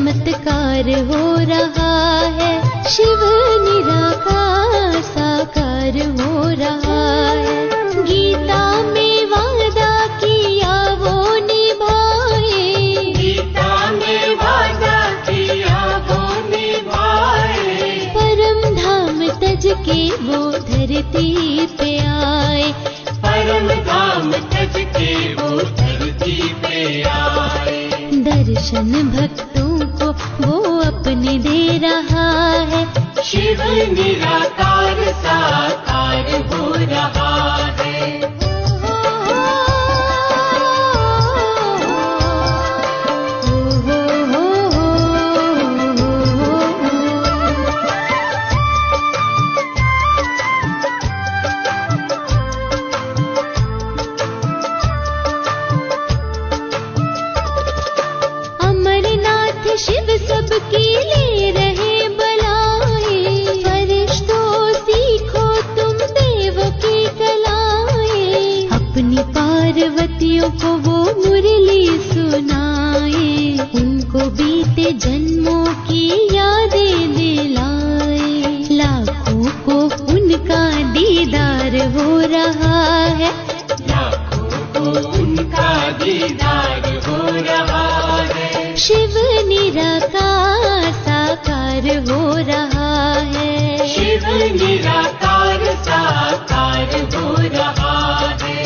चमत्कार हो रहा है, शिव निराकार साकार हो रहा है। गीता में वादा किया वो निभाए, गीता में वादा किया वो निभाए। परम धाम तज के वो धरती पे आए, परम धाम तज के वो धरती पे आए। दर्शन भक्तों को वो अपने दे रहा है, शिव निराकार साकार हो रहा है। अमरनाथ शिव सबकी ले रहे बलाएं, फरिश्तों सीखो तुम देव की कलाएं। अपनी पार्वतियों को वो मुरली सुनाए, उनको बीते जन्मों की यादें दिलाए। लाखों को उनका दीदार हो रहा है, लाखों को उनका दीदार हो रहा है। शिव निराकार साकार हो रहा है, शिव निराकार साकार हो रहा है।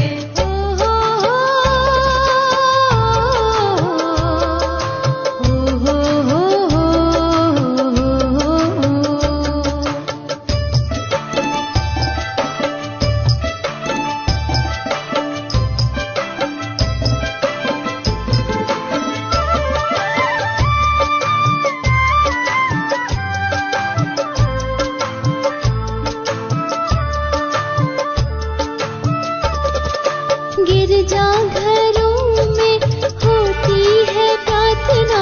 गिरजा घरों में होती है प्रार्थना,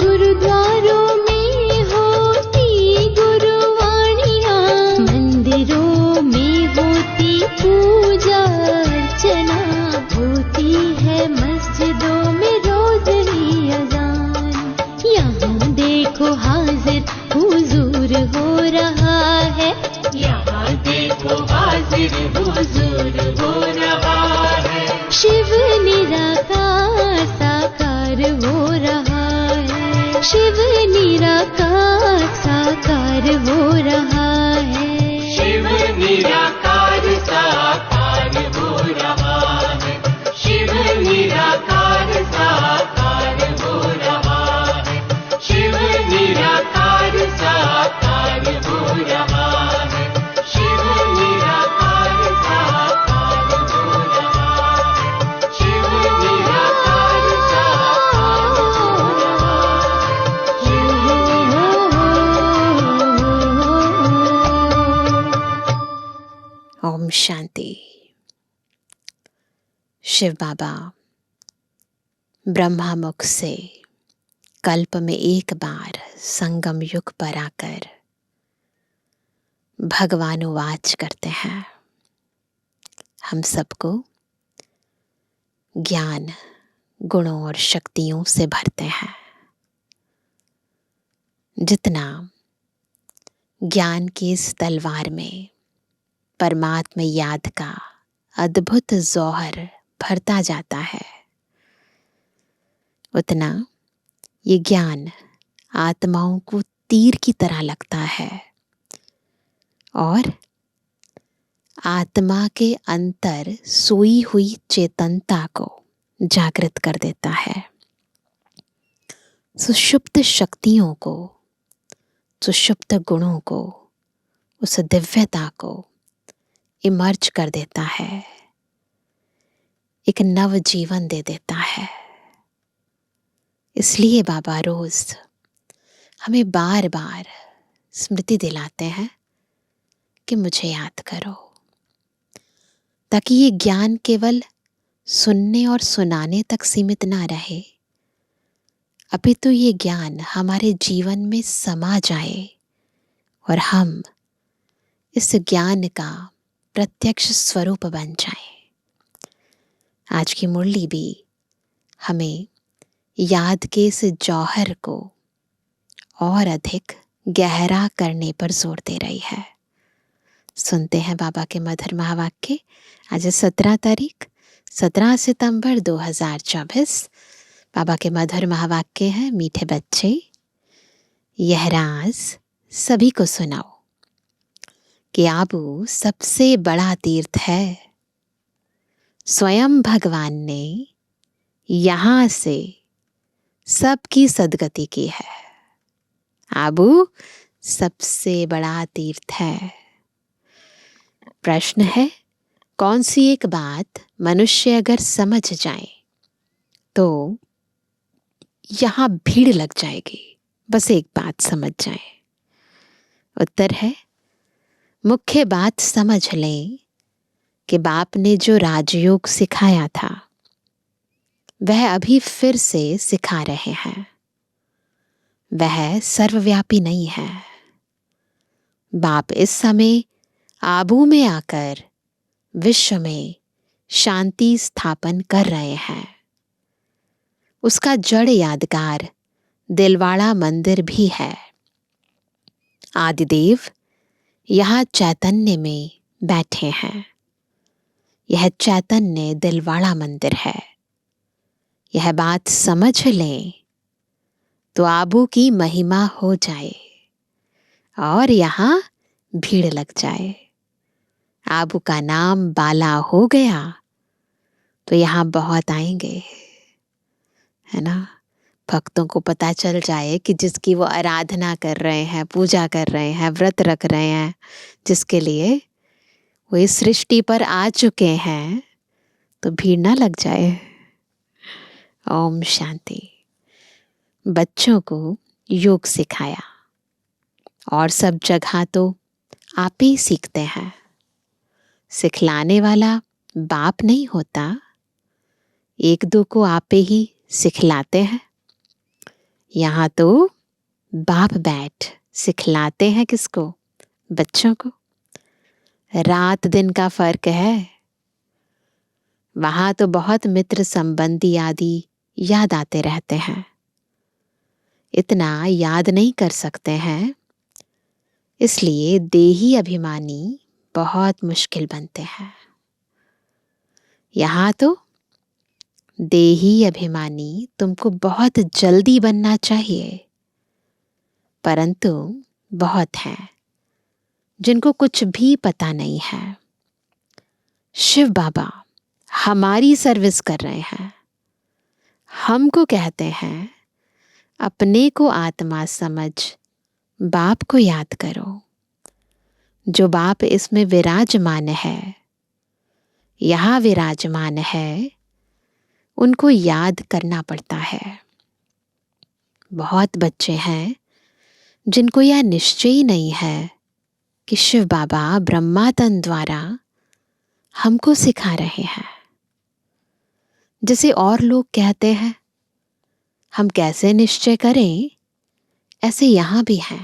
गुरुद्वारों में होती गुरुवाणियाँ, मंदिरों में होती पूजा अर्चना, होती है मस्जिदों में रोज़नी अज़ान। यहाँ देखो हाजिर हुजूर हो रहा है, यहाँ देखो हाजिर हुजूर हो रहा है। शिव निराकार साकार हो रहा है, शिव निराकार साकार हो रहा है। शिव निराकार साकार हो रहा है। शिव निराकार साकार हो रहा है। शिव निराकार साकार हो रहा है। शिव निराकार साकार हो रहा है। शिव निराकार साकार हो रहा है। ओम शांति। शिव बाबा ब्रह्मा मुख से कल्प में एक बार संगम युग पर आकर भगवानुवाच करते हैं, हम सबको ज्ञान गुणों और शक्तियों से भरते हैं। जितना ज्ञान की इस तलवार में परमात्मा याद का अद्भुत जौहर भरता जाता है, उतना ये ज्ञान आत्माओं को तीर की तरह लगता है और आत्मा के अंतर सोई हुई चेतनता को जागृत कर देता है। सुषुप्त शक्तियों को, सुषुप्त गुणों को, उस दिव्यता को इमर्ज कर देता है, एक नव जीवन दे देता है। इसलिए बाबा रोज हमें बार बार स्मृति दिलाते हैं कि मुझे याद करो, ताकि ये ज्ञान केवल सुनने और सुनाने तक सीमित ना रहे, अभी तो ये ज्ञान हमारे जीवन में समा जाए और हम इस ज्ञान का प्रत्यक्ष स्वरूप बन जाएं। आज की मुरली भी हमें याद के इस जौहर को और अधिक गहरा करने पर जोर दे रही है। सुनते हैं बाबा के मधुर महावाक्य। आज 17 तारीख 17 सितंबर 2024। बाबा के मधुर महावाक्य हैं, मीठे बच्चे यह राज सभी को सुनाओ कि आबू सबसे बड़ा तीर्थ है। स्वयं भगवान ने यहाँ से सबकी सदगति की है। आबू सबसे बड़ा तीर्थ है। प्रश्न है, कौन सी एक बात मनुष्य अगर समझ जाए तो यहाँ भीड़ लग जाएगी। बस एक बात समझ जाए। उत्तर है, मुख्य बात समझ लें कि बाप ने जो राजयोग सिखाया था वह अभी फिर से सिखा रहे हैं। वह सर्वव्यापी नहीं है। बाप इस समय आबू में आकर विश्व में शांति स्थापन कर रहे हैं। उसका जड़ यादगार दिलवाड़ा मंदिर भी है। आदिदेव यहाँ चैतन्य में बैठे हैं। यह चैतन्य दिलवाड़ा मंदिर है। यह बात समझ लें तो आबू की महिमा हो जाए और यहाँ भीड़ लग जाए। आबू का नाम बाला हो गया तो यहाँ बहुत आएंगे, है ना। भक्तों को पता चल जाए कि जिसकी वो आराधना कर रहे हैं, पूजा कर रहे हैं, व्रत रख रहे हैं, जिसके लिए वो इस सृष्टि पर आ चुके हैं, तो भीड़ ना लग जाए। ओम शांति। बच्चों को योग सिखाया और सब जगह तो आप ही सीखते हैं। सिखलाने वाला बाप नहीं होता, एक दो को आप ही सिखलाते हैं। यहाँ तो बाप बैठ सिखलाते हैं किसको? बच्चों को। रात दिन का फर्क है। वहाँ तो बहुत मित्र संबंधी आदि याद आते रहते हैं, इतना याद नहीं कर सकते हैं, इसलिए देही अभिमानी बहुत मुश्किल बनते हैं। यहाँ तो देही अभिमानी तुमको बहुत जल्दी बनना चाहिए, परंतु बहुत हैं जिनको कुछ भी पता नहीं है। शिव बाबा हमारी सर्विस कर रहे हैं। हमको कहते हैं अपने को आत्मा समझ बाप को याद करो। जो बाप इसमें विराजमान है, यहाँ विराजमान है, उनको याद करना पड़ता है। बहुत बच्चे हैं जिनको यह निश्चय ही नहीं है कि शिव बाबा ब्रह्मा तन द्वारा हमको सिखा रहे हैं। जैसे और लोग कहते हैं हम कैसे निश्चय करें, ऐसे यहाँ भी है।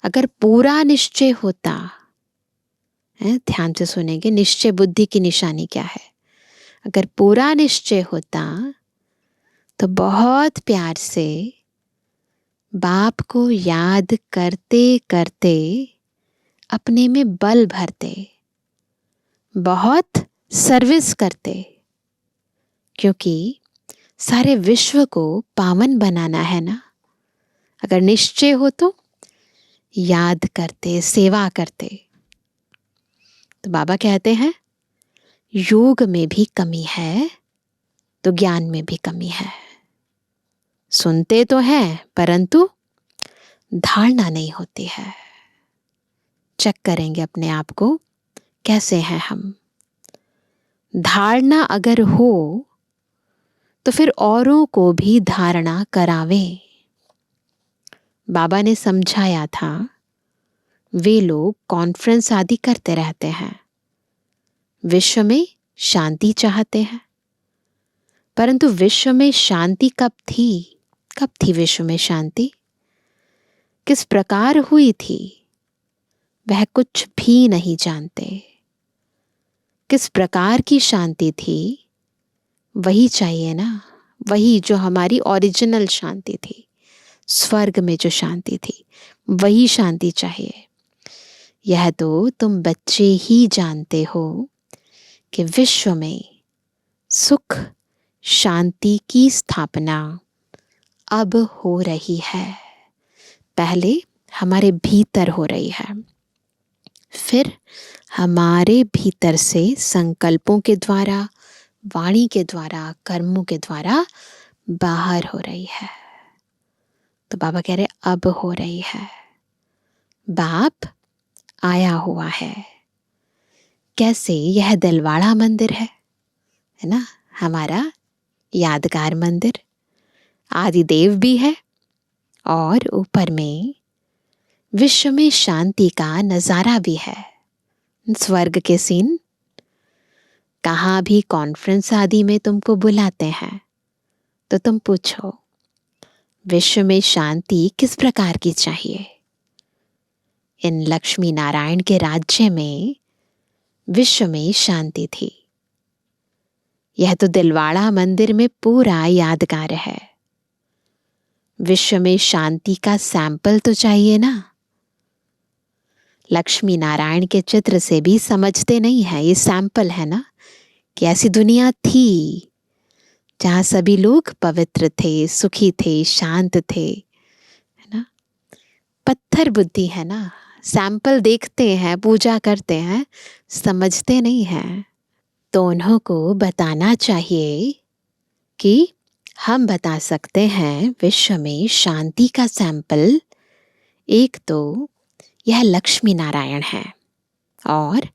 अगर पूरा निश्चय होता, ध्यान से सुनेंगे, निश्चय बुद्धि की निशानी क्या है। अगर पूरा निश्चय होता तो बहुत प्यार से बाप को याद करते करते अपने में बल भरते, बहुत सर्विस करते, क्योंकि सारे विश्व को पावन बनाना है ना। अगर निश्चय हो तो याद करते, सेवा करते। तो बाबा कहते हैं योग में भी कमी है तो ज्ञान में भी कमी है। सुनते तो हैं परंतु धारणा नहीं होती है। चेक करेंगे अपने आप को, कैसे हैं हम। धारणा अगर हो तो फिर औरों को भी धारणा करावें। बाबा ने समझाया था, वे लोग कॉन्फ्रेंस आदि करते रहते हैं, विश्व में शांति चाहते हैं, परंतु विश्व में शांति कब थी? कब थी विश्व में शांति? किस प्रकार हुई थी? वह कुछ भी नहीं जानते। किस प्रकार की शांति थी? वही चाहिए ना, वही जो हमारी ओरिजिनल शांति थी, स्वर्ग में जो शांति थी वही शांति चाहिए। यह तो तुम बच्चे ही जानते हो कि विश्व में सुख शांति की स्थापना अब हो रही है। पहले हमारे भीतर हो रही है, फिर हमारे भीतर से संकल्पों के द्वारा, वाणी के द्वारा, कर्मों के द्वारा बाहर हो रही है। तो बाबा कह रहे अब हो रही है। बाप आया हुआ है। कैसे? यह दिलवाड़ा मंदिर है ना, हमारा यादगार मंदिर। आदिदेव भी है और ऊपर में विश्व में शांति का नजारा भी है। स्वर्ग के सीन, कहाँ भी कॉन्फ्रेंस आदि में तुमको बुलाते हैं तो तुम पूछो विश्व में शांति किस प्रकार की चाहिए। इन लक्ष्मी नारायण के राज्य में विश्व में शांति थी। यह तो दिलवाड़ा मंदिर में पूरा यादगार है। विश्व में शांति का सैंपल तो चाहिए ना। लक्ष्मी नारायण के चित्र से भी समझते नहीं है, ये सैंपल है ना कि ऐसी दुनिया थी जहां सभी लोग पवित्र थे, सुखी थे, शांत थे, है ना। पत्थर बुद्धि है ना, सैंपल देखते हैं, पूजा करते हैं, समझते नहीं हैं। तो उन्हों को बताना चाहिए कि हम बता सकते हैं विश्व में शांति का सैंपल एक तो यह लक्ष्मी नारायण है, और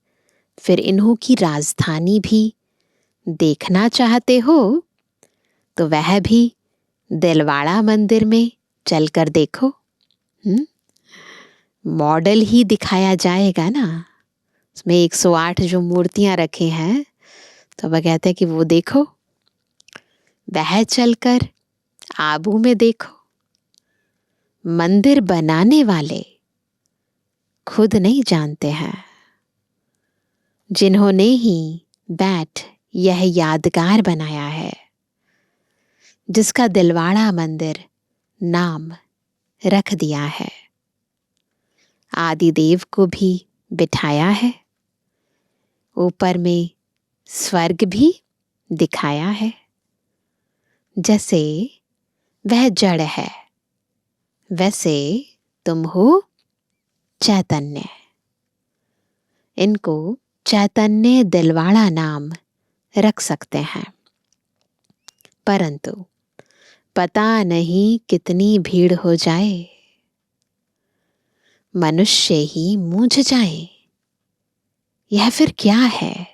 फिर इन्हों की राजधानी भी देखना चाहते हो तो वह भी दिलवाड़ा मंदिर में चलकर देखो। मॉडल ही दिखाया जाएगा ना। उसमें 108 जो मूर्तियां रखी हैं, तो वह कहते हैं कि वो देखो, वह चलकर आबू में देखो। मंदिर बनाने वाले खुद नहीं जानते हैं, जिन्होंने ही बैठ यह यादगार बनाया है, जिसका दिलवाड़ा मंदिर नाम रख दिया है। आदिदेव को भी बिठाया है, ऊपर में स्वर्ग भी दिखाया है। जैसे वह जड़ है, वैसे तुम हो चैतन्य। इनको चैतन्य दिलवाड़ा नाम रख सकते हैं, परंतु पता नहीं कितनी भीड़ हो जाए, मनुष्य ही मूझ जाए। यह फिर क्या है?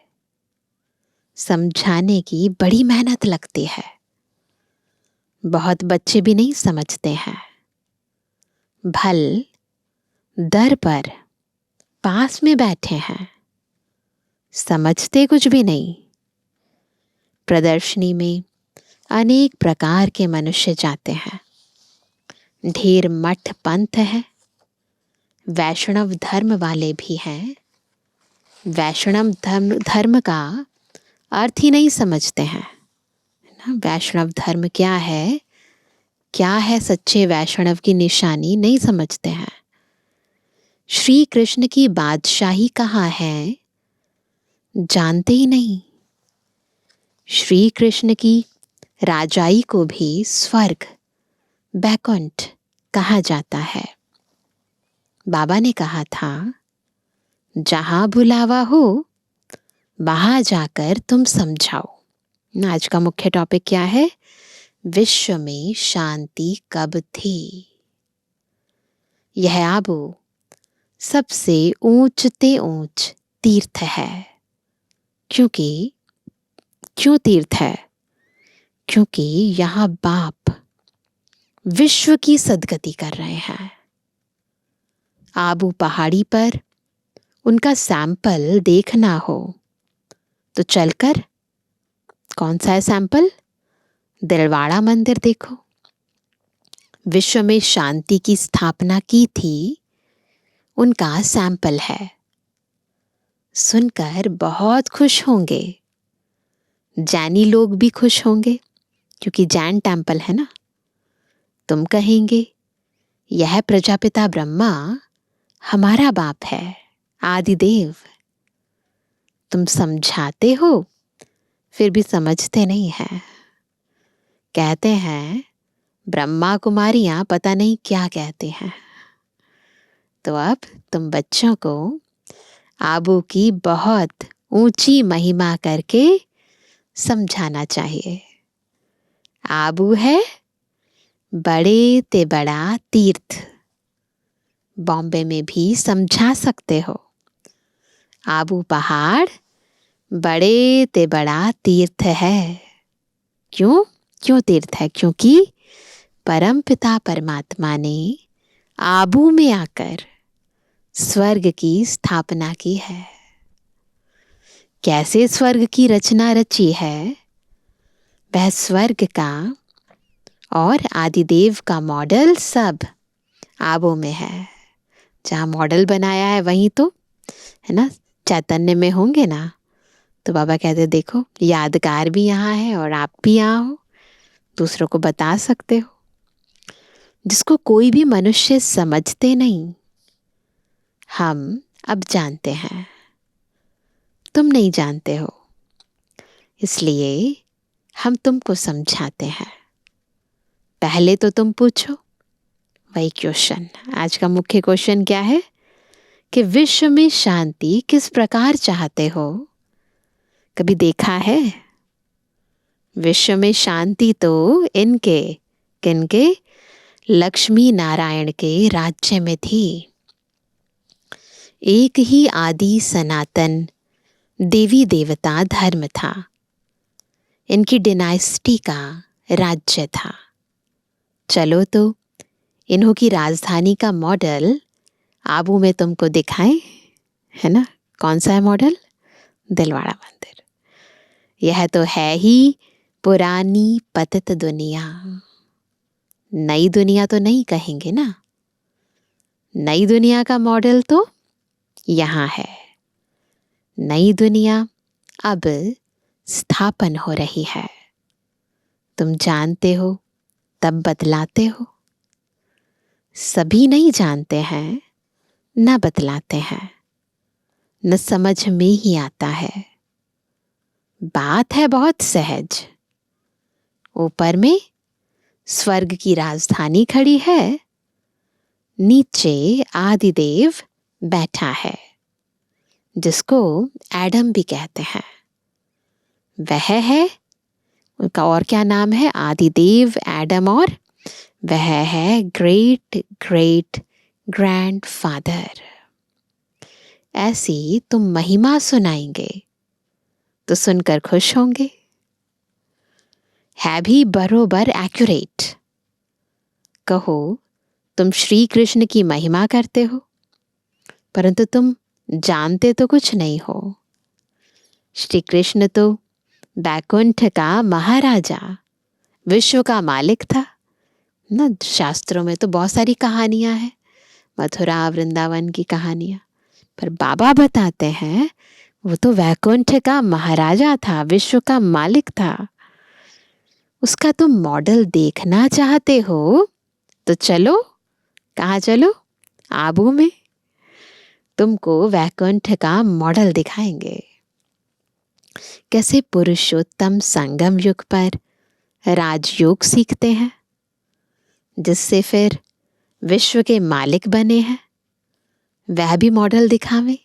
समझाने की बड़ी मेहनत लगती है, बहुत बच्चे भी नहीं समझते हैं। भल दर पर पास में बैठे हैं, समझते कुछ भी नहीं। प्रदर्शनी में अनेक प्रकार के मनुष्य जाते हैं। ढेर मठ पंथ है, वैष्णव धर्म वाले भी हैं। वैष्णव धर्म का अर्थ ही नहीं समझते हैं ना। वैष्णव धर्म क्या है सच्चे वैष्णव की निशानी नहीं समझते हैं। श्री कृष्ण की बादशाही कहाँ है जानते ही नहीं। श्री कृष्ण की राजाई को भी स्वर्ग, बैकुंठ कहा जाता है। बाबा ने कहा था, जहां बुलावा हो वहां जाकर तुम समझाओ। आज का मुख्य टॉपिक क्या है? विश्व में शांति कब थी। यह आबू सबसे ऊंचते ऊंच तीर्थ है। क्यों तीर्थ है? क्योंकि यहाँ बाप विश्व की सदगति कर रहे हैं। आबू पहाड़ी पर उनका सैंपल देखना हो तो चलकर, कौन सा है सैंपल? दिलवाड़ा मंदिर देखो। विश्व में शांति की स्थापना की थी, उनका सैंपल है। सुनकर बहुत खुश होंगे, जैनी लोग भी खुश होंगे, क्योंकि जैन टेम्पल है ना। तुम कहेंगे यह प्रजापिता ब्रह्मा हमारा बाप है, आदिदेव। तुम समझाते हो फिर भी समझते नहीं हैं। कहते हैं ब्रह्मा कुमारियां पता नहीं क्या कहते हैं। तो अब तुम बच्चों को आबू की बहुत ऊंची महिमा करके समझाना चाहिए। आबू है बड़े ते बड़ा तीर्थ। बॉम्बे में भी समझा सकते हो। आबू पहाड़ बड़े ते बड़ा तीर्थ है। क्यों क्यों तीर्थ है? क्योंकि परमपिता परमात्मा ने आबू में आकर स्वर्ग की स्थापना की है। कैसे स्वर्ग की रचना रची है? वह स्वर्ग का और आदिदेव का मॉडल सब आबू में है। जहाँ मॉडल बनाया है वहीं तो है ना, चैतन्य में होंगे ना। तो बाबा कहते देखो यादगार भी यहाँ है और आप भी यहाँ हो, दूसरों को बता सकते हो। जिसको कोई भी मनुष्य समझते नहीं, हम अब जानते हैं। तुम नहीं जानते हो, इसलिए हम तुमको समझाते हैं। पहले तो तुम पूछो वही क्वेश्चन। आज का मुख्य क्वेश्चन क्या है कि विश्व में शांति किस प्रकार चाहते हो? कभी देखा है? विश्व में शांति तो इनके किनके? लक्ष्मी नारायण के राज्य में थी। एक ही आदि सनातन देवी देवता धर्म था। इनकी डिनाइस्टी का राज्य था। चलो तो इन्हों की राजधानी का मॉडल आबू में तुमको दिखाएं, है ना। कौन सा है मॉडल? दिलवाड़ा मंदिर। यह तो है ही पुरानी पतित दुनिया। नई दुनिया तो नहीं कहेंगे ना। नई दुनिया का मॉडल तो यहाँ है। नई दुनिया अब स्थापन हो रही है। तुम जानते हो तब बतलाते हो। सभी नहीं जानते हैं, न बतलाते हैं, न समझ में ही आता है। बात है बहुत सहज। ऊपर में स्वर्ग की राजधानी खड़ी है, नीचे आदिदेव बैठा है, जिसको एडम भी कहते हैं। वह है, उनका और क्या नाम है? आदिदेव, एडम, और वह है ग्रेट ग्रेट ग्रैंडफादर। ऐसी तुम महिमा सुनाएंगे तो सुनकर खुश होंगे। है भी बरोबर एक्यूरेट। कहो तुम श्री कृष्ण की महिमा करते हो, परंतु तुम जानते तो कुछ नहीं हो। श्री कृष्ण तो बैकुंठ का महाराजा, विश्व का मालिक था ना। शास्त्रों में तो बहुत सारी कहानियां हैं, मथुरा वृंदावन की कहानियां, पर बाबा बताते हैं वो तो वैकुंठ का महाराजा था, विश्व का मालिक था। उसका तुम मॉडल देखना चाहते हो तो चलो। कहाँ चलो? आबू में। तुमको वैकुंठ का मॉडल दिखाएंगे। कैसे पुरुषोत्तम संगम युग पर राजयोग सीखते हैं, जिससे फिर विश्व के मालिक बने हैं, वह भी मॉडल दिखावें।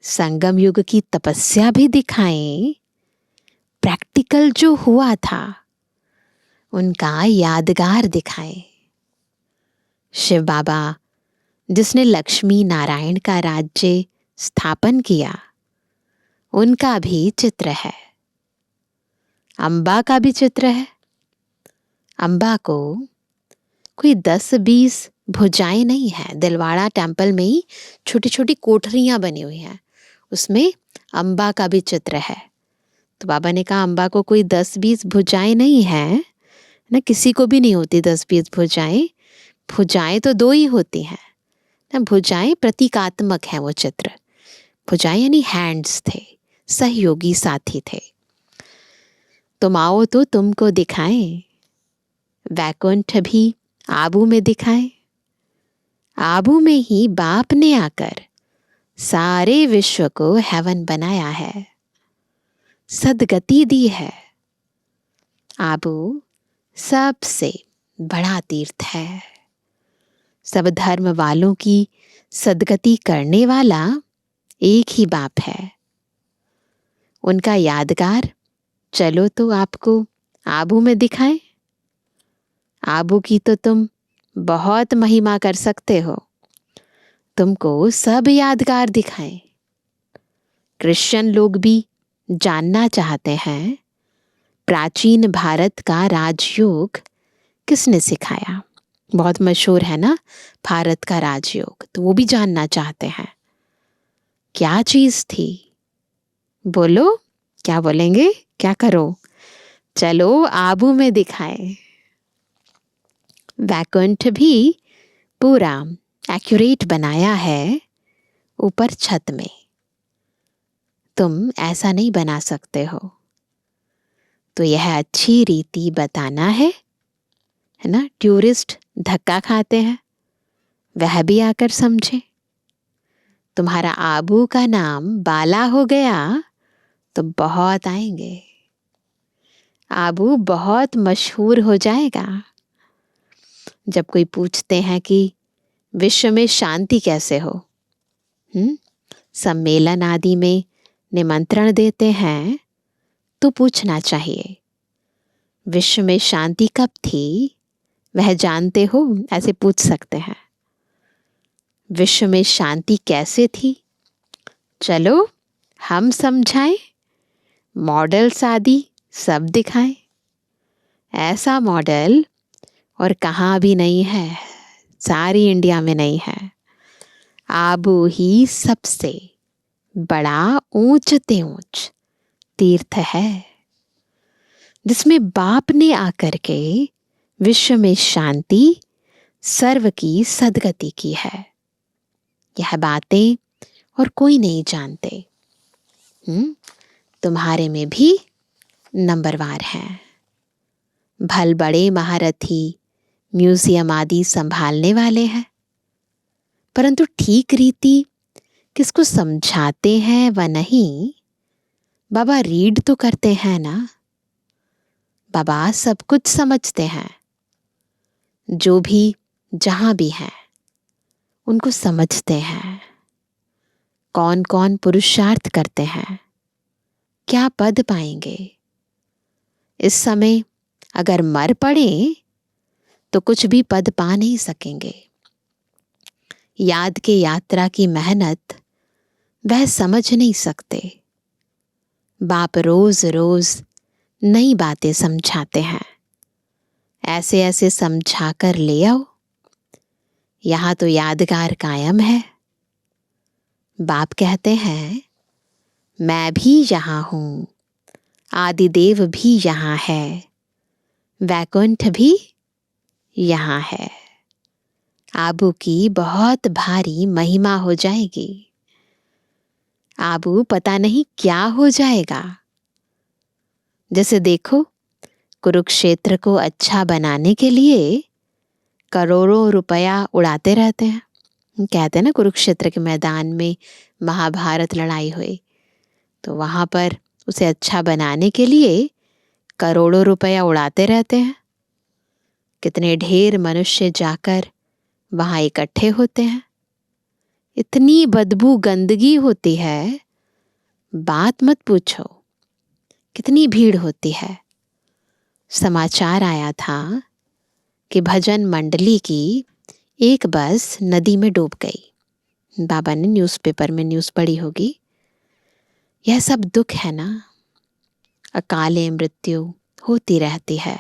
संगम युग की तपस्या भी दिखाएं। प्रैक्टिकल जो हुआ था उनका यादगार दिखाएं। शिव बाबा जिसने लक्ष्मी नारायण का राज्य स्थापन किया, उनका भी चित्र है। अम्बा का भी चित्र है। अम्बा को कोई 10-20 भुजाएं नहीं है। दिलवाड़ा टेम्पल में ही छोटी छोटी कोठरियां बनी हुई हैं, उसमें अम्बा का भी चित्र है। तो बाबा ने कहा अम्बा को कोई 10-20 भुजाएं नहीं है ना, किसी को भी नहीं होती 10-20 भुजाएं। भुजाएं तो 2 ही होती हैं ना। भुजाएं प्रतीकात्मक है वो चित्र। भुजाएं यानी हैंड्स थे, सहयोगी साथी थे। तुम आओ तो तुमको दिखाएं। वैकुंठ भी आबू में दिखाए। आबू में ही बाप ने आकर सारे विश्व को हेवन बनाया है, सदगति दी है। आबू सबसे बड़ा तीर्थ है। सब धर्म वालों की सदगति करने वाला एक ही बाप है। उनका यादगार चलो तो आपको आबू में दिखाएं। आबू की तो तुम बहुत महिमा कर सकते हो, तुमको सब यादगार दिखाएं। क्रिश्चियन लोग भी जानना चाहते हैं प्राचीन भारत का राजयोग किसने सिखाया। बहुत मशहूर है ना भारत का राजयोग, तो वो भी जानना चाहते हैं क्या चीज थी। बोलो, क्या बोलेंगे, क्या करो? चलो आबू में दिखाए। वैकुंठ भी पूरा एक्यूरेट बनाया है ऊपर छत में। तुम ऐसा नहीं बना सकते हो, तो यह अच्छी रीति बताना है ना। टूरिस्ट धक्का खाते हैं, वह भी आकर समझे। तुम्हारा आबू का नाम बाला हो गया तो बहुत आएंगे। आबू बहुत मशहूर हो जाएगा। जब कोई पूछते हैं कि विश्व में शांति कैसे हो, सम्मेलन आदि में निमंत्रण देते हैं, तो पूछना चाहिए विश्व में शांति कब थी, वह जानते हो? ऐसे पूछ सकते हैं। विश्व में शांति कैसे थी, चलो हम समझाएं। मॉडल्स आदि सब दिखाएं। ऐसा मॉडल और कहाँ भी नहीं है, सारी इंडिया में नहीं है। आबू ही सबसे बड़ा ऊंचते ऊंच तीर्थ है, जिसमें बाप ने आकर के विश्व में शांति, सर्व की सदगति की है। यह बातें और कोई नहीं जानते। तुम्हारे में भी नंबरवार हैं। भल बड़े महारथी म्यूजियम आदि संभालने वाले हैं, परंतु ठीक रीति किसको समझाते हैं व नहीं। बाबा रीड तो करते हैं ना, बाबा सब कुछ समझते हैं। जो भी जहां भी हैं उनको समझते हैं। कौन कौन पुरुषार्थ करते हैं, क्या पद पाएंगे। इस समय अगर मर पड़े तो कुछ भी पद पा नहीं सकेंगे। याद के यात्रा की मेहनत वह समझ नहीं सकते। बाप रोज रोज नई बातें समझाते हैं। ऐसे ऐसे समझा कर ले आओ, यहाँ तो यादगार कायम है। बाप कहते हैं मैं भी यहाँ हूँ, आदिदेव भी यहाँ है, वैकुंठ भी यहाँ है। आबू की बहुत भारी महिमा हो जाएगी। आबू पता नहीं क्या हो जाएगा। जैसे देखो, कुरुक्षेत्र को अच्छा बनाने के लिए करोड़ों रुपया उड़ाते रहते हैं। कहते हैं ना कुरुक्षेत्र के मैदान में महाभारत लड़ाई हुई, तो वहां पर उसे अच्छा बनाने के लिए करोड़ों रुपया उड़ाते रहते हैं। कितने ढेर मनुष्य जाकर वहां इकट्ठे होते हैं। इतनी बदबू गंदगी होती है, बात मत पूछो, कितनी भीड़ होती है। समाचार आया था कि भजन मंडली की एक बस नदी में डूब गई। बाबा ने न्यूज़पेपर में न्यूज़ पढ़ी होगी। यह सब दुख है ना, अकाले मृत्यु होती रहती है।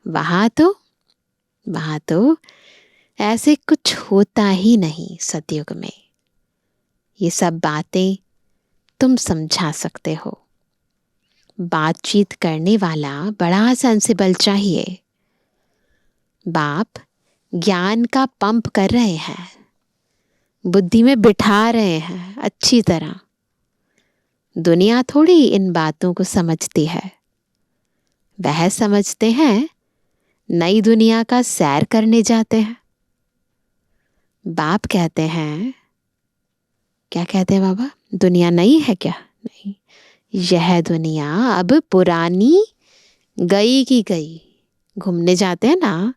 वहां तो ऐसे कुछ होता ही नहीं सतयुग में। ये सब बातें तुम समझा सकते हो। बातचीत करने वाला बड़ा सेंसिबल चाहिए। बाप ज्ञान का पंप कर रहे हैं, बुद्धि में बिठा रहे हैं अच्छी तरह। दुनिया थोड़ी इन बातों को समझती है। वह समझते हैं नई दुनिया का सैर करने जाते हैं। बाप कहते हैं, क्या कहते हैं बाबा? दुनिया नई है क्या? नहीं, यह दुनिया अब पुरानी गई की गई। घूमने जाते हैं ना,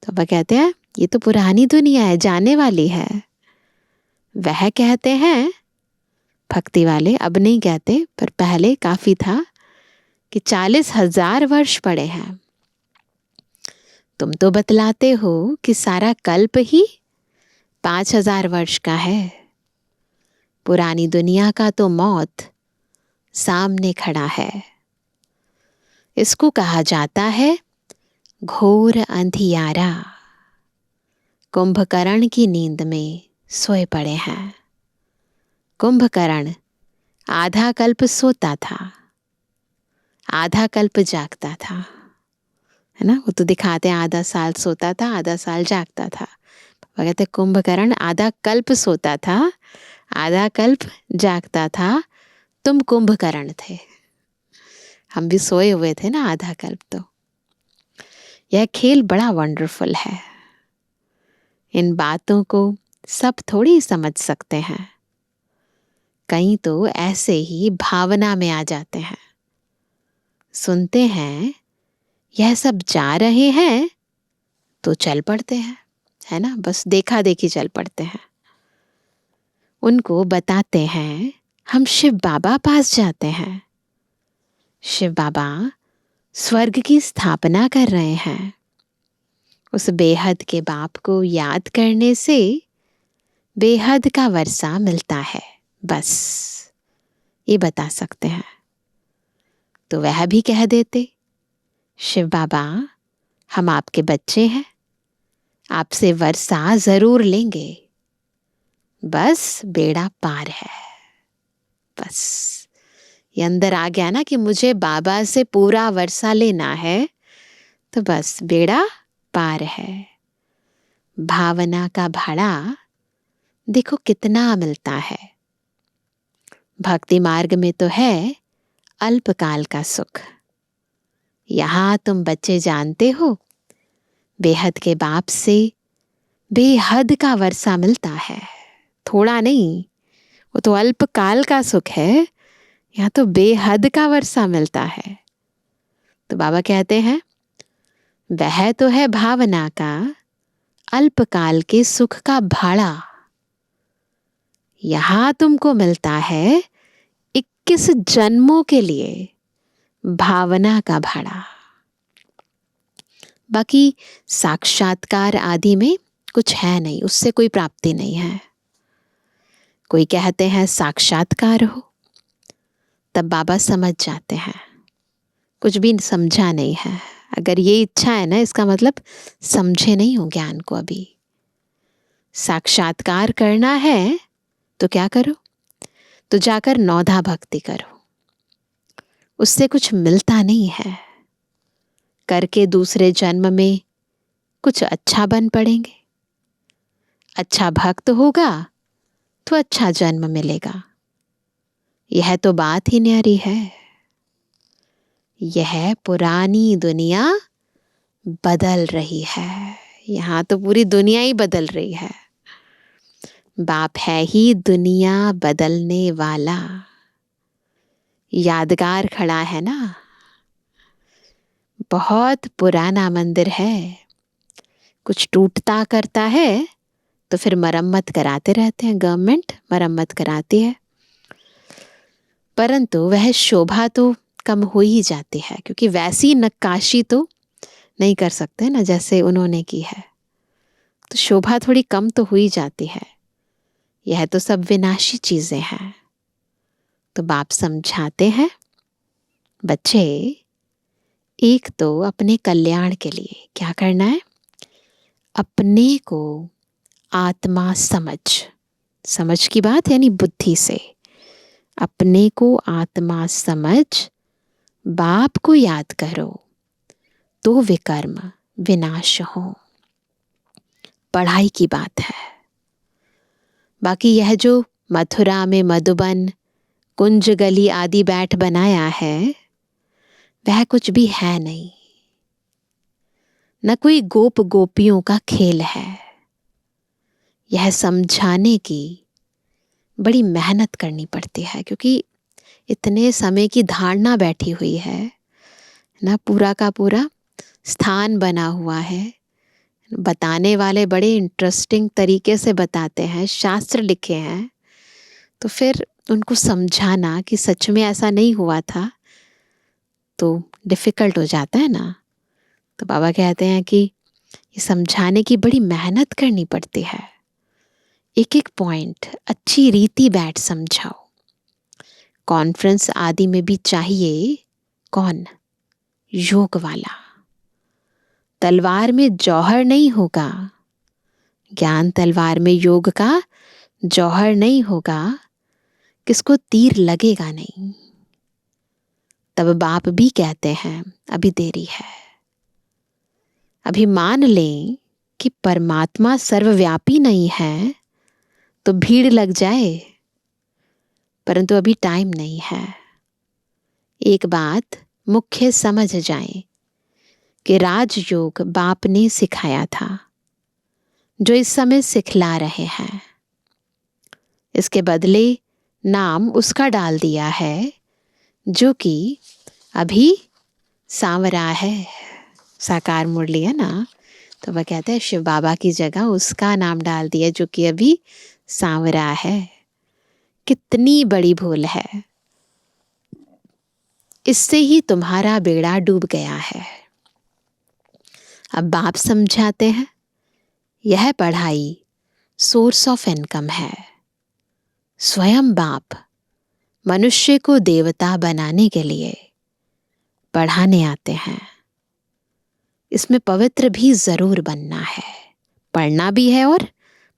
तो बाबा कहते हैं ये तो पुरानी दुनिया है, जाने वाली है। वह कहते हैं भक्ति वाले, अब नहीं कहते, पर पहले काफी था कि 40,000 वर्ष पड़े हैं। तुम तो बतलाते हो कि सारा कल्प ही 5,000 वर्ष का है। पुरानी दुनिया का तो मौत सामने खड़ा है। इसको कहा जाता है घोर अंधियारा। कुंभकर्ण की नींद में सोए पड़े हैं। कुंभकर्ण आधा कल्प सोता था, आधा कल्प जागता था, है ना? वो तो दिखाते हैं आधा साल सोता था, आधा साल जागता था। वो कहते कुंभकर्ण आधा कल्प सोता था, आधा कल्प जागता था। तुम कुंभकर्ण थे, हम भी सोए हुए थे ना आधा कल्प। तो यह खेल बड़ा वंडरफुल है। इन बातों को सब थोड़ी समझ सकते हैं। कई तो ऐसे ही भावना में आ जाते हैं, सुनते हैं यह सब जा रहे हैं तो चल पड़ते हैं, है ना? बस देखा देखी चल पड़ते हैं। उनको बताते हैं हम शिव बाबा पास जाते हैं, शिव बाबा स्वर्ग की स्थापना कर रहे हैं। उस बेहद के बाप को याद करने से बेहद का वर्षा मिलता है, बस ये बता सकते हैं। तो वह भी कह देते शिव बाबा हम आपके बच्चे हैं, आपसे वर्षा जरूर लेंगे, बस बेड़ा पार है। बस ये अंदर आ गया ना कि मुझे बाबा से पूरा वर्षा लेना है, तो बस बेड़ा पार है। भावना का भाड़ा देखो कितना मिलता है। भक्ति मार्ग में तो है अल्पकाल का सुख। यहां तुम बच्चे जानते हो बेहद के बाप से बेहद का वर्षा मिलता है। थोड़ा नहीं, वो तो अल्पकाल का सुख है, यहाँ तो बेहद का वर्षा मिलता है। तो बाबा कहते हैं वह तो है भावना का अल्पकाल के सुख का भाड़ा। यहां तुमको मिलता है 21 जन्मों के लिए भावना का भाड़ा। बाकी साक्षात्कार आदि में कुछ है नहीं, उससे कोई प्राप्ति नहीं है। कोई कहते हैं साक्षात्कार हो, तब बाबा समझ जाते हैं कुछ भी समझा नहीं है। अगर ये इच्छा है ना, इसका मतलब समझे नहीं हो ज्ञान को अभी। साक्षात्कार करना है तो क्या करो? तो जाकर नौधा भक्ति करो, उससे कुछ मिलता नहीं है। करके दूसरे जन्म में कुछ अच्छा बन पड़ेंगे, अच्छा भक्त होगा तो अच्छा जन्म मिलेगा। यह तो बात ही न्यारी है। यह पुरानी दुनिया बदल रही है। यहाँ तो पूरी दुनिया ही बदल रही है। बाप है ही दुनिया बदलने वाला। यादगार खड़ा है ना, बहुत पुराना मंदिर है। कुछ टूटता करता है तो फिर मरम्मत कराते रहते हैं, गवर्नमेंट मरम्मत कराती है, परंतु वह शोभा तो कम हो ही जाती है, क्योंकि वैसी नक्काशी तो नहीं कर सकते ना जैसे उन्होंने की है, तो शोभा थोड़ी कम तो हो ही जाती है। यह तो सब विनाशी चीजें हैं। तो बाप समझाते हैं बच्चे, एक तो अपने कल्याण के लिए क्या करना है? अपने को आत्मा समझ, समझ की बात यानी बुद्धि से अपने को आत्मा समझ बाप को याद करो तो विकर्म विनाश हो। पढ़ाई की बात है। बाकी यह जो मथुरा में मधुबन, कुंज, गली आदि बैठ बनाया है, वह कुछ भी है नहीं। न कोई गोप गोपियों का खेल है। यह समझाने की बड़ी मेहनत करनी पड़ती है, क्योंकि इतने समय की धारणा बैठी हुई है ना, पूरा का पूरा स्थान बना हुआ है। बताने वाले बड़े इंटरेस्टिंग तरीके से बताते हैं, शास्त्र लिखे हैं, तो फिर उनको समझाना कि सच में ऐसा नहीं हुआ था तो डिफ़िकल्ट हो जाता है ना। तो बाबा कहते हैं कि ये समझाने की बड़ी मेहनत करनी पड़ती है। एक एक पॉइंट अच्छी रीति बैठ समझाओ। कॉन्फ्रेंस आदि में भी चाहिए कौन? योग वाला। तलवार में जौहर नहीं होगा, ज्ञान तलवार में योग का जौहर नहीं होगा, किसको तीर लगेगा नहीं। तब बाप भी कहते हैं अभी देरी है। अभी मान लें कि परमात्मा सर्वव्यापी नहीं है तो भीड़ लग जाए, परंतु अभी टाइम नहीं है। एक बात मुख्य समझ जाएं कि राजयोग बाप ने सिखाया था, जो इस समय सिखला रहे हैं। इसके बदले नाम उसका डाल दिया है जो कि अभी सांवरा है। साकार मुरली है ना, तो वह कहते हैं शिव बाबा की जगह उसका नाम डाल दिया जो कि अभी सांवरा है। कितनी बड़ी भूल है। इससे ही तुम्हारा बेड़ा डूब गया है। अब बाप समझाते हैं, यह पढ़ाई सोर्स ऑफ इनकम है। स्वयं बाप मनुष्य को देवता बनाने के लिए पढ़ाने आते हैं। इसमें पवित्र भी जरूर बनना है, पढ़ना भी है और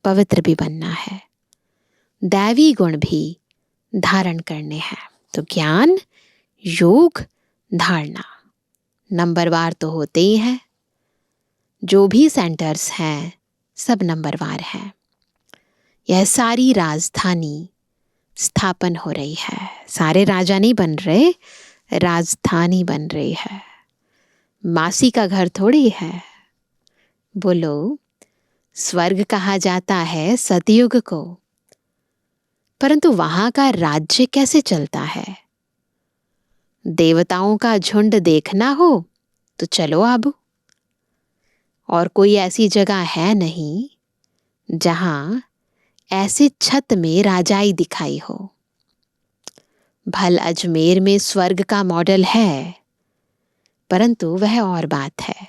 पवित्र भी बनना है। दैवी गुण भी धारण करने हैं। तो ज्ञान, योग, धारणा नंबरवार तो होते ही हैं। जो भी सेंटर्स हैं सब नंबरवार हैं। यह सारी राजधानी स्थापन हो रही है। सारे राजा नहीं बन रहे, राजधानी बन रही है। मासी का घर थोड़ी है। बोलो, स्वर्ग कहा जाता है सतयुग को, परंतु वहां का राज्य कैसे चलता है? देवताओं का झुंड देखना हो तो चलो आबू। और कोई ऐसी जगह है नहीं जहां ऐसे छत में राजाई दिखाई हो। भल अजमेर में स्वर्ग का मॉडल है, परंतु वह और बात है।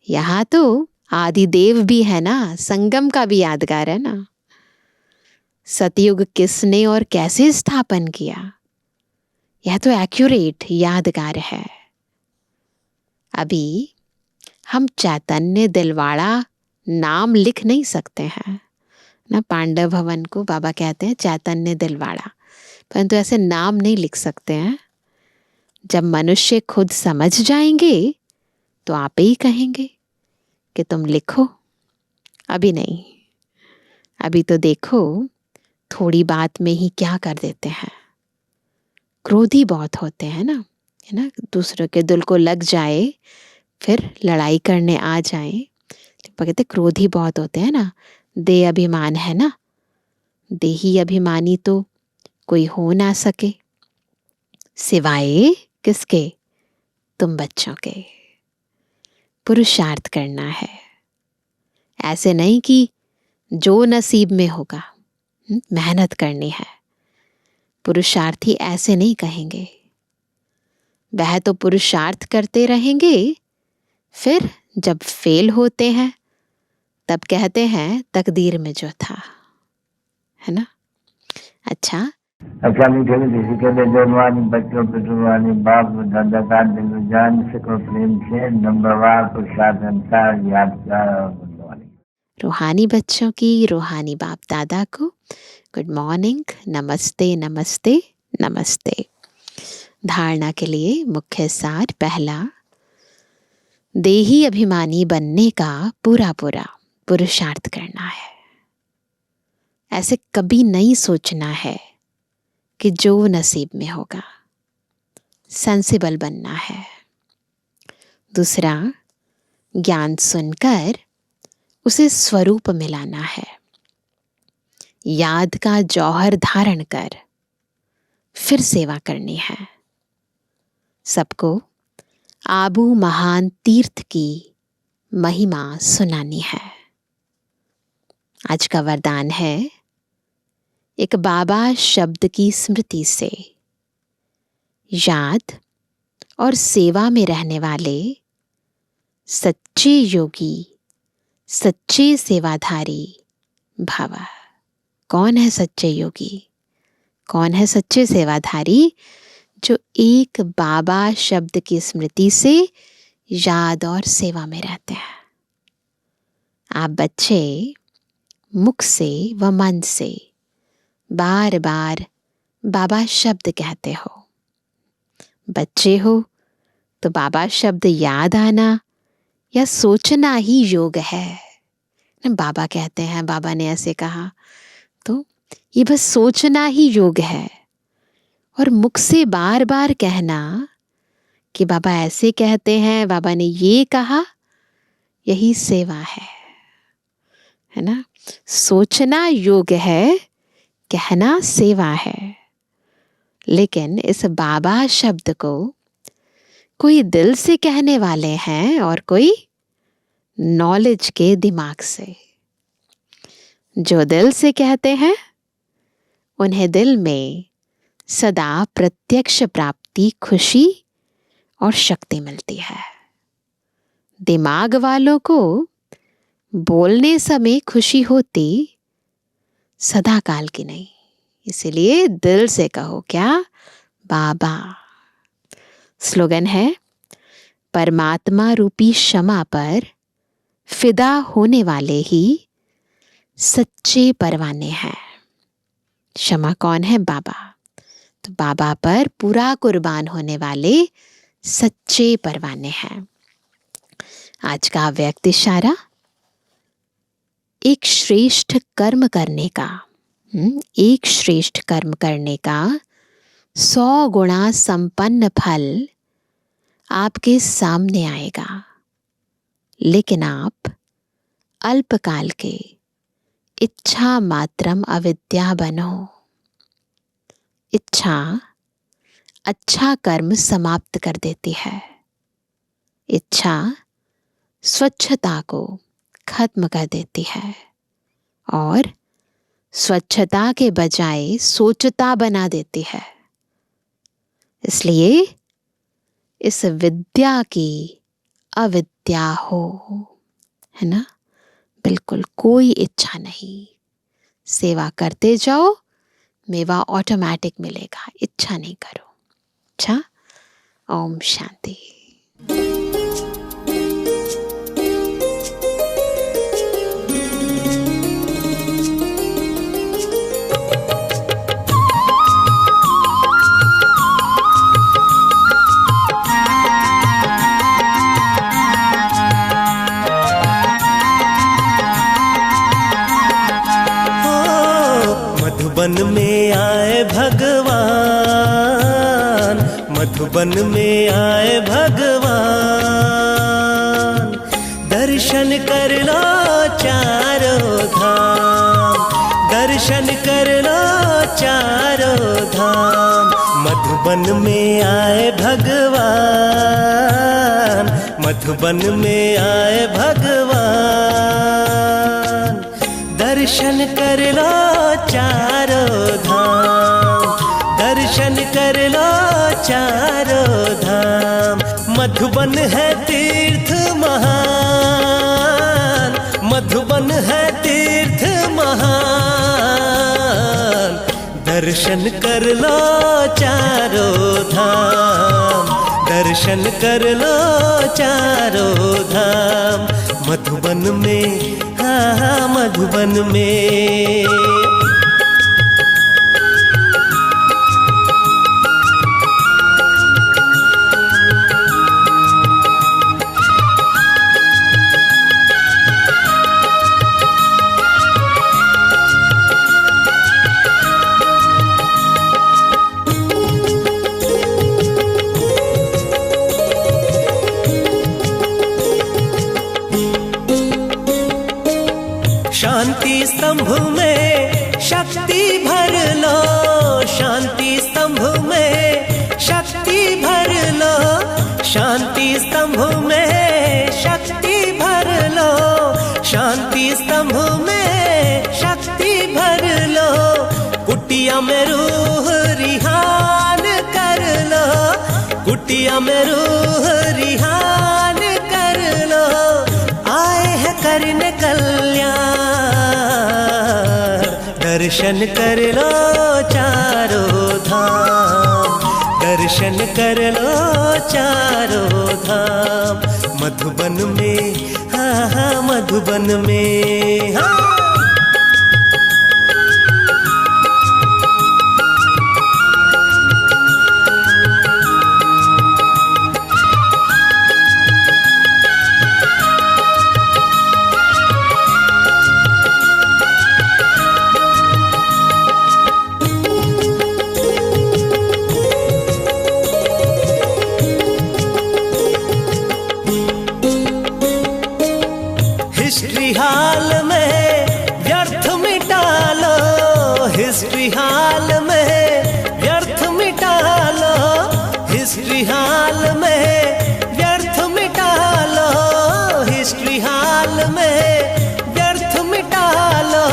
यहाँ तो आदिदेव भी है ना, संगम का भी यादगार है ना। सतयुग किसने और कैसे स्थापन किया, यह तो एक्यूरेट यादगार है। अभी हम चैतन्य दिलवाड़ा नाम लिख नहीं सकते हैं ना। पांडव भवन को बाबा कहते हैं चैतन्य दिलवाड़ा, परंतु ऐसे नाम नहीं लिख सकते हैं। जब मनुष्य खुद समझ जाएंगे तो आप ही कहेंगे कि तुम लिखो। अभी नहीं। अभी तो देखो थोड़ी बात में ही क्या कर देते हैं। क्रोधी बहुत होते हैं ना, है ना। दूसरों के दिल को लग जाए फिर लड़ाई करने आ जाए। कहते क्रोधी बहुत होते हैं ना। दे अभिमान है ना, देही अभिमानी तो कोई हो ना सके सिवाय किसके? तुम बच्चों के। पुरुषार्थ करना है। ऐसे नहीं कि जो नसीब में होगा, मेहनत करनी है। पुरुषार्थी ऐसे नहीं कहेंगे। वह तो पुरुषार्थ करते रहेंगे, फिर जब फेल होते हैं तब कहते हैं तकदीर में जो था, है ना। अच्छा, मीठे मीठे कहते जन्मानी बच्चों पे जुर्मानी बाप दादा का दिल जान सको प्रेम से नंबरवार पुरुषार्थ अनुसार याद कर। रूहानी बच्चों की रूहानी बाप दादा को गुड मॉर्निंग, नमस्ते नमस्ते नमस्ते। धारणा के लिए मुख्य सार पहला, देही अभिमानी बनने का पूरा पूरा पुरुषार्थ करना है। ऐसे कभी नहीं सोचना है कि जो नसीब में होगा। सेंसिबल बनना है। दूसरा, ज्ञान सुनकर उसे स्वरूप मिलाना है। याद का जौहर धारण कर फिर सेवा करनी है। सबको आबू महान तीर्थ की महिमा सुनानी है। आज का वरदान है, एक बाबा शब्द की स्मृति से याद और सेवा में रहने वाले सच्चे योगी, सच्चे सेवाधारी भव। कौन है सच्चे योगी, कौन है सच्चे सेवाधारी? जो एक बाबा शब्द की स्मृति से याद और सेवा में रहते हैं। आप बच्चे मुख से व मन से बार बार बाबा शब्द कहते हो। बच्चे हो तो बाबा शब्द याद आना या सोचना ही योग है। बाबा कहते हैं, बाबा ने ऐसे कहा, तो ये बस सोचना ही योग है। और मुख से बार बार कहना कि बाबा ऐसे कहते हैं, बाबा ने ये कहा, यही सेवा है ना। सोचना योग है, कहना सेवा है। लेकिन इस बाबा शब्द को कोई दिल से कहने वाले हैं और कोई नॉलेज के दिमाग से। जो दिल से कहते हैं उन्हें दिल में सदा प्रत्यक्ष प्राप्ति, खुशी और शक्ति मिलती है। दिमाग वालों को बोलने समय खुशी होती, सदा काल की नहीं। इसीलिए दिल से कहो क्या? बाबा। स्लोगन है, परमात्मा रूपी क्षमा पर फिदा होने वाले ही सच्चे परवाने हैं। क्षमा कौन है? बाबा। तो बाबा पर पूरा कुर्बान होने वाले सच्चे परवाने हैं। आज का व्यक्त इशारा, एक श्रेष्ठ कर्म करने का, एक श्रेष्ठ कर्म करने का 100 गुणा संपन्न फल आपके सामने आएगा। लेकिन आप अल्पकाल के इच्छा मात्रम अविद्या बनो। इच्छा अच्छा कर्म समाप्त कर देती है। इच्छा स्वच्छता को खत्म कर देती है और स्वच्छता के बजाय सोचता बना देती है। इसलिए इस विद्या की अविद्या हो, है ना। बिल्कुल कोई इच्छा नहीं, सेवा करते जाओ, मेवा ऑटोमेटिक मिलेगा। इच्छा नहीं करो। अच्छा, ओम शांति। मधुबन में आए भगवान, मधुबन में आए भगवान। दर्शन कर लो चारों धाम, दर्शन कर लो चारों धाम। मधुबन में आए भगवान, मधुबन में आए भगवान। दर्शन कर लो चारों धाम, दर्शन कर लो चारों धाम। मधुबन है तीर्थ महान, मधुबन है तीर्थ महान। दर्शन कर लो चारों धाम, दर्शन कर लो चारों धाम। मधुबन में, हाँ मधुबन में। स्तंभ में शक्ति भर लो, शांति स्तंभ में शक्ति भर लो, शांति स्तंभ में शक्ति भर लो, शांति स्तंभ में शक्ति भर लो। कुटिया में रूह रिहान कर लो, कुटिया में रूह रिहान कर लो। आए हैं करने कल्याण, दर्शन कर लो चारों धाम, दर्शन कर लो चारों धाम। मधुबन में हाँ हाँ मधुबन में हाँ। हिस्ट्री हाल में व्यर्थ मिटा लो, हिस्ट्री हाल में व्यर्थ मिटा लो, हिस्ट्री हाल में व्यर्थ मिटा लो, हिस्ट्री हाल में व्यर्थ मिटा लो।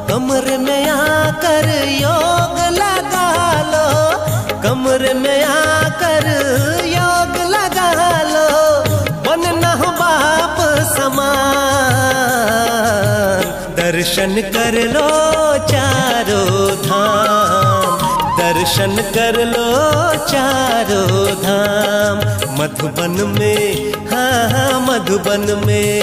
कमरे में आकर योग लगा लो, कमरे में आकर योग लगा लो। बनना हो बाप समान, दर्शन कर लो चारों धाम, दर्शन कर लो चारों धाम। मधुबन में हाँ हाँ मधुबन में।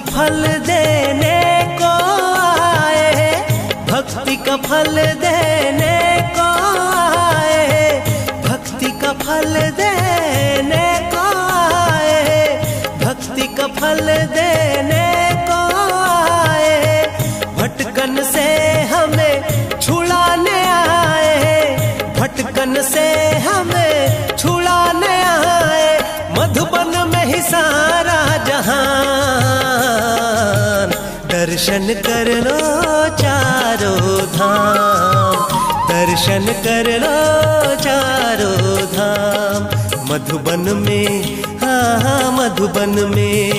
फल देने को आए, भक्ति का फल देने को आए, भक्ति का फल देने को आए, भक्ति का फल देने को आए। भटकन से हमें छुड़ाने आए, भटकन से हमें छुड़ाने आए। मधुबन में ही सारा जहान, दर्शन कर लो चारों धाम, दर्शन कर लो चारों धाम। मधुबन में हाँ हाँ मधुबन में।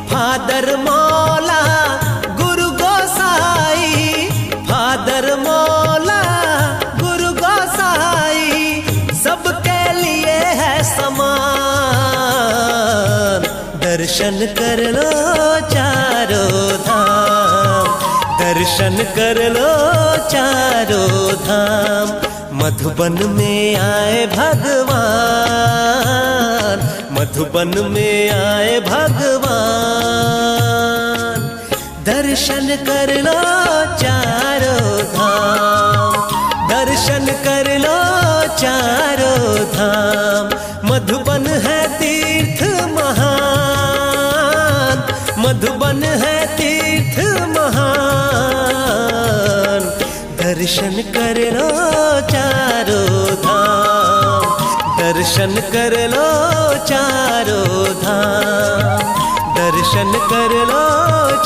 फादर मौला गुरु गोसाई, फादर मौला गुरु गोसाई, सबके लिए है समान। दर्शन कर लो चारों धाम, दर्शन कर लो चारों धाम। मधुबन में आए भगवान, मधुबन में आए भगवान। दर्शन कर लो चारों धाम, दर्शन कर लो चारों धाम। मधुबन है तीर्थ महान, मधुबन है तीर्थ महान। दर्शन कर लो चारों धाम, दर्शन कर लो चारों धाम, दर्शन कर लो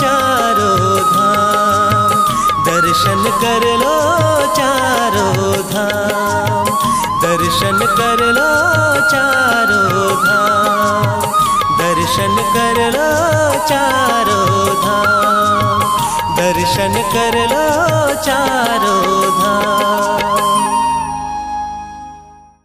चारों धाम। दर्शन कर लो चारों धाम, दर्शन कर लो चारों धाम, दर्शन कर लो चारों धाम, दर्शन कर लो चारों धाम।